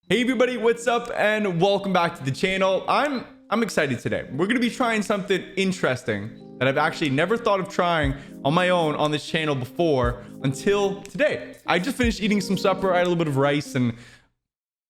Hey everybody, what's up and welcome back to the channel. I'm excited today. We're going to be trying something interesting that I've actually never thought of trying on my own on this channel before until today. I just finished eating some supper. I had a little bit of rice and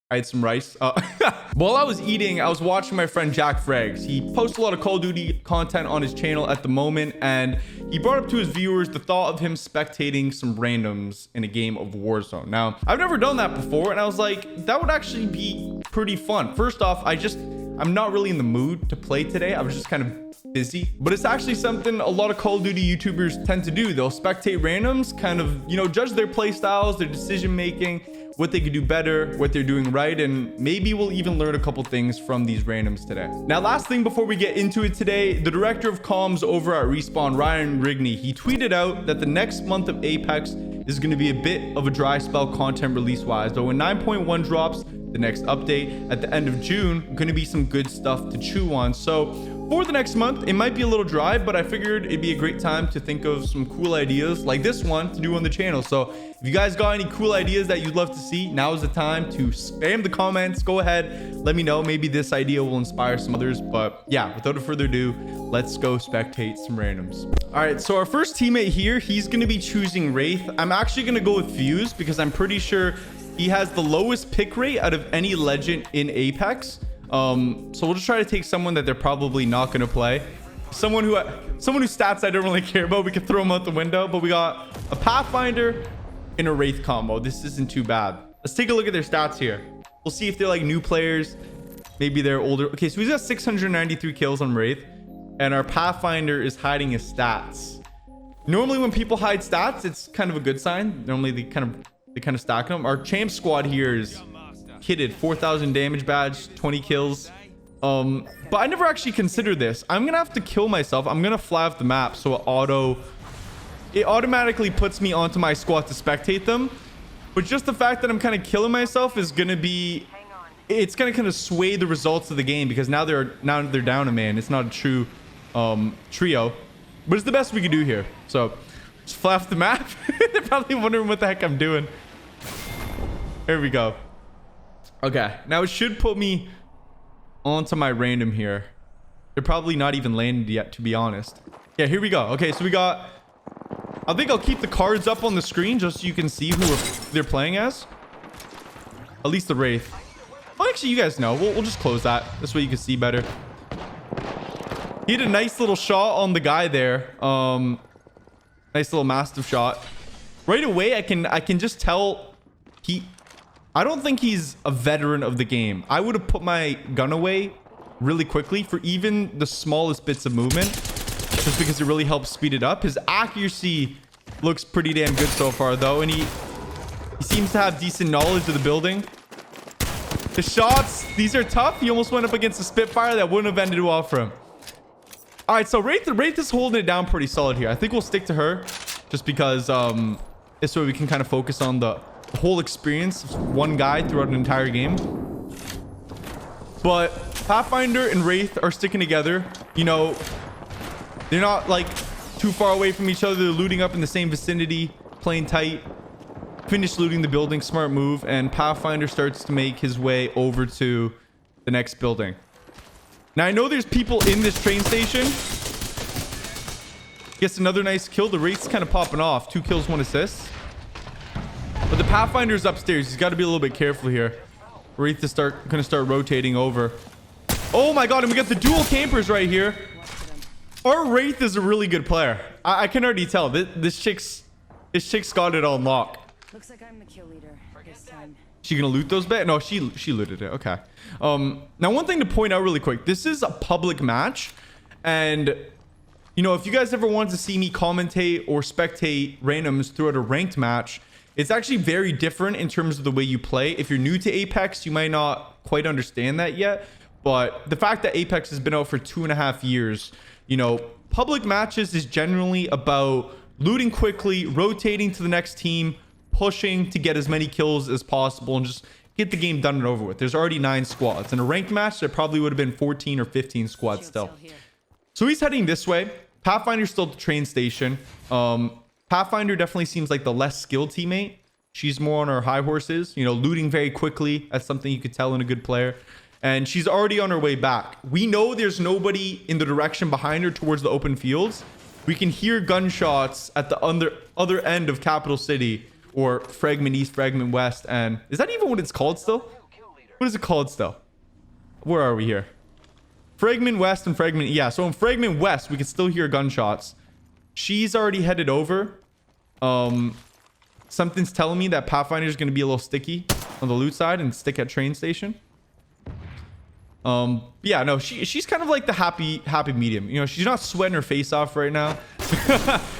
I had some rice. While I was eating, I was watching my friend Jack Frags. He posts a lot of Call of Duty content on his channel at the moment, and he brought up to his viewers the thought of him spectating some randoms in a game of Warzone. Now, I've never done that before, and I was like, that would actually be pretty fun. First off, I'm not really in the mood to play today. I was just kind of busy, but it's actually something a lot of Call of Duty YouTubers tend to do. They'll spectate randoms, kind of, judge their play styles, their decision making, what they could do better, what they're doing right, and maybe we'll even learn a couple things from these randoms today. Now, last thing before we get into it today, the director of comms over at Respawn, Ryan Rigney, he tweeted out that the next month of Apex is going to be a bit of a dry spell content release wise, though when 9.1 drops, the next update at the end of June, going to be some good stuff to chew on. So for the next month, it might be a little dry, but I figured it'd be a great time to think of some cool ideas like this one to do on the channel. So if you guys got any cool ideas that you'd love to see, now is the time to spam the comments. Go ahead, let me know. Maybe this idea will inspire some others. But yeah, without further ado, let's go spectate some randoms. All right, so our first teammate here, he's going to be choosing Wraith. I'm actually going to go with Fuse because I'm pretty sure he has the lowest pick rate out of any legend in Apex. So we'll just try to take someone that they're probably not going to play. Someone whose stats I don't really care about. We could throw them out the window, but we got a Pathfinder and a Wraith combo. This isn't too bad. Let's take a look at their stats here. We'll see if they're like new players. Maybe they're older. Okay, so he's got 693 kills on Wraith, and our Pathfinder is hiding his stats. Normally when people hide stats, it's kind of a good sign. Normally they kind of stack them. Our champ squad here is kitted 4,000 damage badge, 20 kills. But I never actually considered this. I'm gonna have to kill myself. I'm gonna fly off the map so it automatically puts me onto my squad to spectate them. But just the fact that I'm kind of killing myself is gonna be, it's gonna kind of sway the results of the game because now they're down a man. It's not a true trio, but it's the best we can do here. So just fly off the map. They're probably wondering what the heck I'm doing. Here we go. Okay, now it should put me onto my random here. They're probably not even landed yet, to be honest. Yeah, here we go. Okay, so we got, I think I'll keep the cards up on the screen just so you can see who they're playing as. At least the Wraith. Well, actually, you guys know. We'll just close that. This way you can see better. He had a nice little shot on the guy there. Nice little massive shot. Right away, I can just tell I don't think he's a veteran of the game. I would have put my gun away really quickly for even the smallest bits of movement, just because it really helps speed it up. His accuracy looks pretty damn good so far, though, and he seems to have decent knowledge of the building. The shots, these are tough. He almost went up against a Spitfire that wouldn't have ended well for him. All right, so Wraith is holding it down pretty solid here. I think we'll stick to her just because this way we can kind of focus on the whole experience of one guy throughout an entire game. But Pathfinder and Wraith are sticking together. They're not like too far away from each other. They're looting up in the same vicinity, playing tight. Finish looting the building, smart move, and Pathfinder starts to make his way over to the next building. Now I know there's people in this train station. Gets another nice kill. The Wraith's kind of popping off. 2 kills, 1 assist. But the Pathfinder's upstairs. He's got to be a little bit careful here. Wraith is gonna start rotating over. Oh my god, and we got the dual campers right here. Our Wraith is a really good player. I can already tell. This chick's got it on lock. Looks like I'm the kill leader this time. She gonna loot those bets? No, she looted it. Okay. Now one thing to point out really quick. This is a public match, and if you guys ever wanted to see me commentate or spectate randoms throughout a ranked match, it's actually very different in terms of the way you play. If you're new to Apex, you might not quite understand that yet. But the fact that Apex has been out for 2.5 years, public matches is generally about looting quickly, rotating to the next team, pushing to get as many kills as possible, and just get the game done and over with. There's already 9 squads. In a ranked match, there probably would have been 14 or 15 squads still. So he's heading this way. Pathfinder's still at the train station. Pathfinder definitely seems like the less skilled teammate. She's more on her high horses, you know, looting very quickly. That's something you could tell in a good player. And she's already on her way back. We know there's nobody in the direction behind her towards the open fields. We can hear gunshots at the other end of Capital City, or Fragment East, Fragment West. And is that even what it's called still? What is it called still? Where are we here? Fragment West and Fragment... Yeah, so in Fragment West, we can still hear gunshots. She's already headed over. Something's telling me that Pathfinder's going to be a little sticky on the loot side and stick at train station. Yeah, no, she's kind of like the happy medium. You know, she's not sweating her face off right now.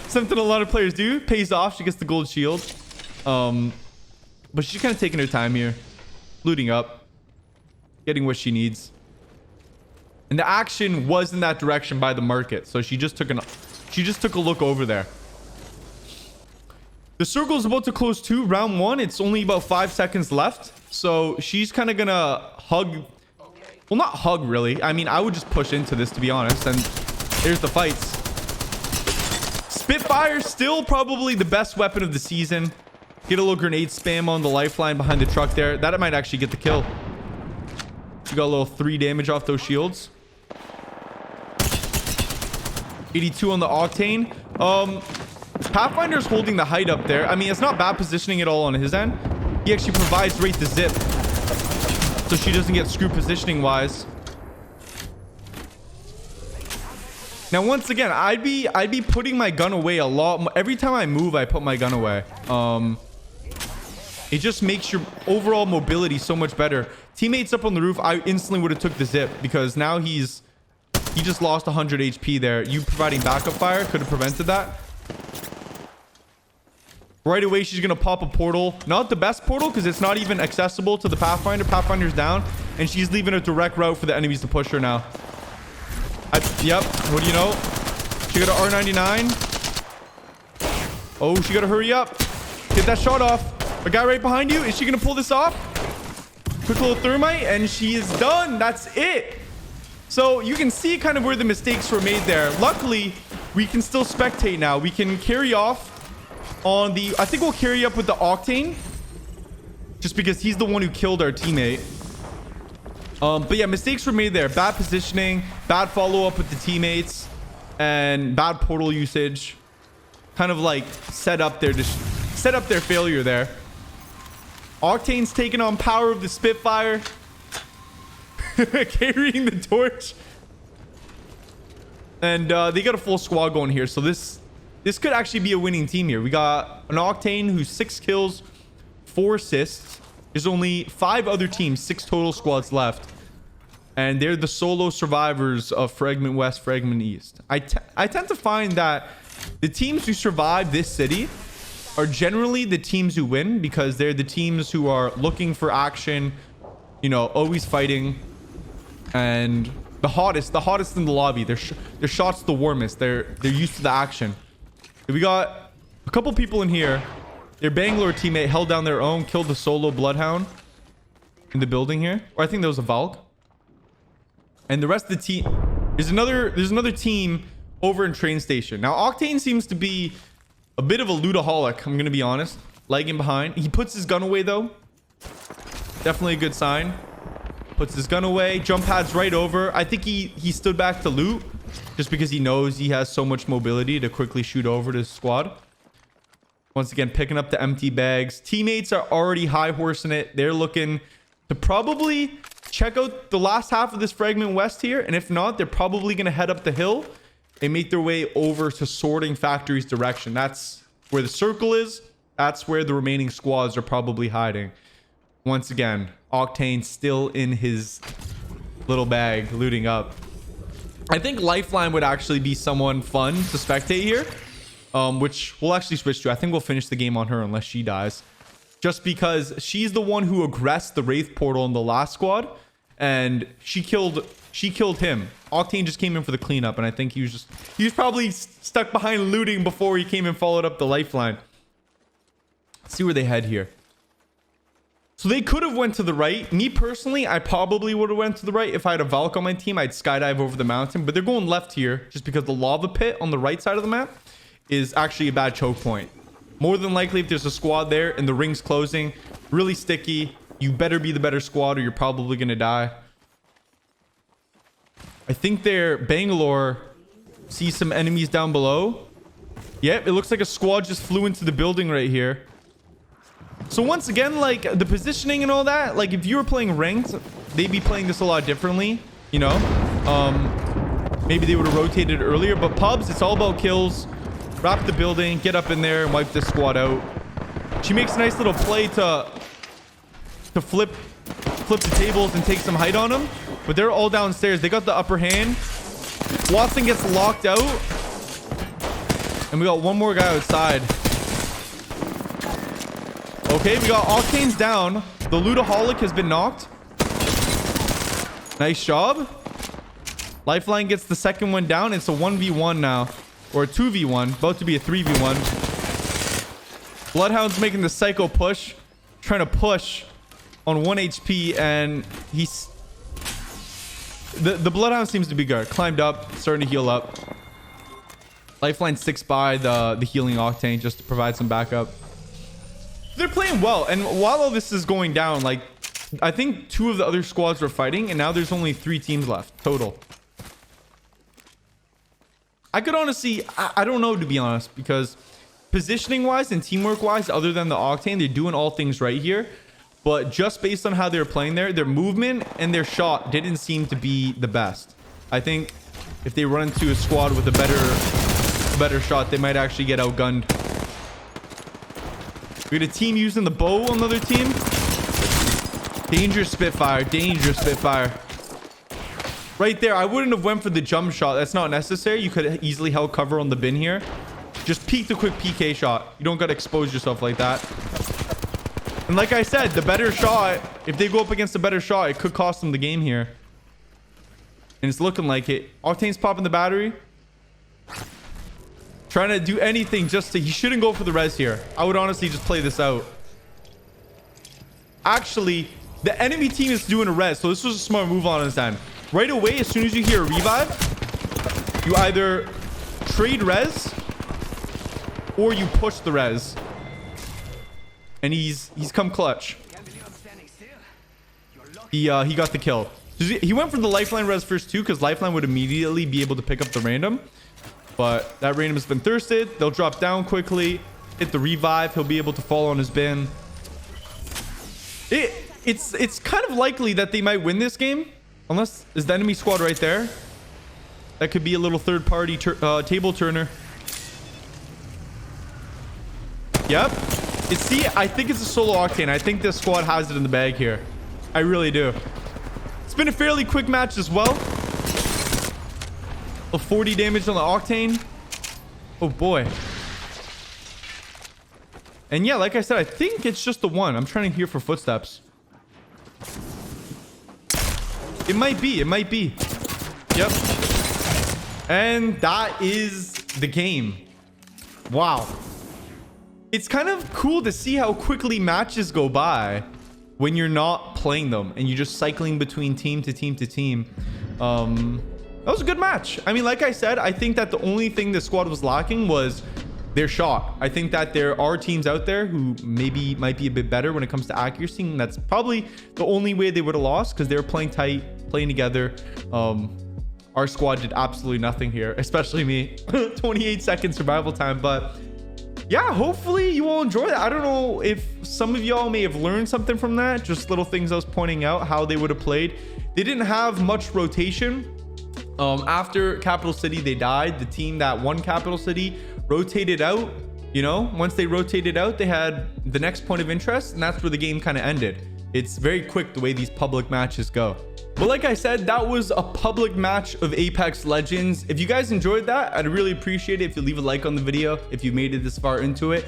Something a lot of players do. Pays off. She gets the gold shield. But she's kind of taking her time here. Looting up. Getting what she needs. And the action was in that direction by the market. So she just took a look over there. The circle is about to close too. Round 1. It's only about 5 seconds left. So she's kind of gonna hug. Well, not hug really. I mean, I would just push into this, to be honest. And there's the fights. Spitfire still probably the best weapon of the season. Get a little grenade spam on the lifeline behind the truck there. That might actually get the kill. You got a little 3 damage off those shields. 82 on the Octane. Pathfinder's holding the height up there. I mean, it's not bad positioning at all on his end. He actually provides right the zip, so she doesn't get screwed positioning wise. Now, once again, I'd be putting my gun away a lot more. Every time I move, I put my gun away. It just makes your overall mobility so much better. Teammates up on the roof, I instantly would have took the zip, because now he just lost 100 HP there. You providing backup fire could have prevented that. Right away, she's going to pop a portal. Not the best portal, because it's not even accessible to the Pathfinder. Pathfinder's down, and she's leaving a direct route for the enemies to push her now. Yep, what do you know? She got an R99. Oh, she got to hurry up. Get that shot off. A guy right behind you. Is she going to pull this off? Quick little thermite, and she is done. That's it. So you can see kind of where the mistakes were made there. Luckily, we can still spectate now. We can carry off on the... I think we'll carry up with the Octane, just because he's the one who killed our teammate. But yeah, mistakes were made there. Bad positioning, bad follow-up with the teammates, and bad portal usage. Kind of like set up their failure there. Octane's taking on power of the Spitfire. Carrying the torch. And they got a full squad going here. So this could actually be a winning team here. We got an Octane who's 6 kills, 4 assists. There's only 5 other teams, 6 total squads left. And they're the solo survivors of Fragment West, Fragment East. I tend to find that the teams who survive this city are generally the teams who win, because they're the teams who are looking for action, you know, always fighting, and the hottest in the lobby. Their shots the warmest. They're used to the action. We got a couple people in here. Their Bangalore teammate held down their own, killed the solo Bloodhound in the building here, or I think there was a Valk. And the rest of the team, there's another team over in train station. Now Octane seems to be a bit of a lootaholic, I'm gonna be honest. Lagging behind. He puts his gun away though. Definitely a good sign. Puts his gun away. Jump pads right over. I think he stood back to loot, just because he knows he has so much mobility to quickly shoot over to his squad. Once again, picking up the empty bags. Teammates are already high horsing it. They're looking to probably check out the last half of this Fragment West here. And if not, they're probably going to head up the hill and make their way over to Sorting Factory's direction. That's where the circle is. That's where the remaining squads are probably hiding. Once again, Octane still in his little bag, looting up. I think Lifeline would actually be someone fun to spectate here, which we'll actually switch to. I think we'll finish the game on her unless she dies, just because she's the one who aggressed the Wraith portal in the last squad, and she killed him. Octane just came in for the cleanup, and I think he was probably stuck behind looting before he came and followed up the Lifeline. Let's see where they head here. So they could have went to the right. Me personally, I probably would have went to the right. If I had a Valk on my team, I'd skydive over the mountain. But they're going left here just because the lava pit on the right side of the map is actually a bad choke point. More than likely, if there's a squad there and the ring's closing, really sticky, you better be the better squad or you're probably going to die. I think their Bangalore sees some enemies down below. Yep, it looks like a squad just flew into the building right here. So once again, like the positioning and all that, like if you were playing ranked, they'd be playing this a lot differently, you know? Maybe they would have rotated earlier, but pubs, it's all about kills. Wrap the building, get up in there and wipe this squad out. She makes a nice little play to flip the tables and take some height on them, but they're all downstairs. They got the upper hand. Watson gets locked out, and we got one more guy outside. Okay, we got Octane's down. The Ludaholic has been knocked. Nice job. Lifeline gets the second one down. It's a 1v1 now, or a 2v1, about to be a 3v1. Bloodhound's making the psycho push, trying to push on 1 HP, and he's the Bloodhound seems to be good. Climbed up, starting to heal up. Lifeline sticks by the healing Octane just to provide some backup. They're playing well, and while all this is going down, like I think 2 of the other squads were fighting, and now there's only 3 teams left total. I could honestly, I don't know, to be honest, because positioning wise and teamwork wise, other than the Octane, they're doing all things right here. But just based on how they're playing there, their movement and their shot didn't seem to be the best. I think if they run into a squad with a better shot, they might actually get outgunned. We got a team using the bow on the other team. Dangerous Spitfire, dangerous Spitfire. Right there, I wouldn't have went for the jump shot. That's not necessary. You could easily held cover on the bin here. Just peek the quick PK shot. You don't got to expose yourself like that. And like I said, the better shot, if they go up against a better shot, it could cost them the game here. And it's looking like it. Octane's popping the battery. Trying to do anything just to... He shouldn't go for the res here. I would honestly just play this out. Actually, the enemy team is doing a res, so this was a smart move on his end. Right away, as soon as you hear a revive, you either trade res or you push the res. And he's come clutch. He got the kill. He went for the lifeline res first too, because lifeline would immediately be able to pick up the random. But that random has been thirsted. They'll drop down quickly, hit the revive. He'll be able to fall on his bin. It's kind of likely that they might win this game. Unless, is the enemy squad right there? That could be a little third-party table turner. Yep. See, I think it's a solo Octane. I think this squad has it in the bag here. I really do. It's been a fairly quick match as well. A 40 damage on the Octane. Oh, boy. And yeah, like I said, I think it's just the one. I'm trying to hear for footsteps. It might be. It might be. Yep. And that is the game. Wow. It's kind of cool to see how quickly matches go by when you're not playing them and you're just cycling between team to team to team. That was a good match. I mean, like I said, I think that the only thing the squad was lacking was their shot. I think that there are teams out there who maybe might be a bit better when it comes to accuracy, and that's probably the only way they would have lost, because they were playing tight, playing together. Our squad did absolutely nothing here, especially me. 28 second survival time. But yeah, hopefully you all enjoy that. I don't know if some of y'all may have learned something from that, just little things I was pointing out, how they would have played. They didn't have much rotation. After Capital City, they died. The team that won Capital City rotated out. You know, once they rotated out, they had the next point of interest, and that's where the game kind of ended. It's very quick the way these public matches go. But like I said, that was a public match of Apex Legends. If you guys enjoyed that, I'd really appreciate it if you leave a like on the video if you made it this far into it.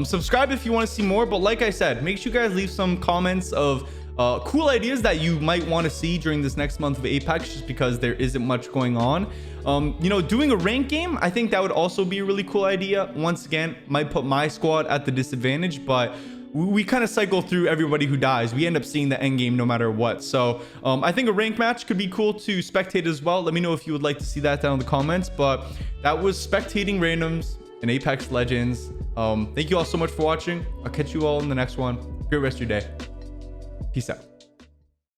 Subscribe if you want to see more. But like I said, make sure you guys leave some comments of cool ideas that you might want to see during this next month of Apex, just because there isn't much going on. You know, doing a rank game, I think that would also be a really cool idea. Once again, might put my squad at the disadvantage, but we kind of cycle through everybody who dies. We end up seeing the end game no matter what. So I think a rank match could be cool to spectate as well. Let me know if you would like to see that down in the comments. But that was spectating randoms in Apex Legends. Thank you all so much for watching. I'll catch you all in the next one. Great rest of your day. Peace out.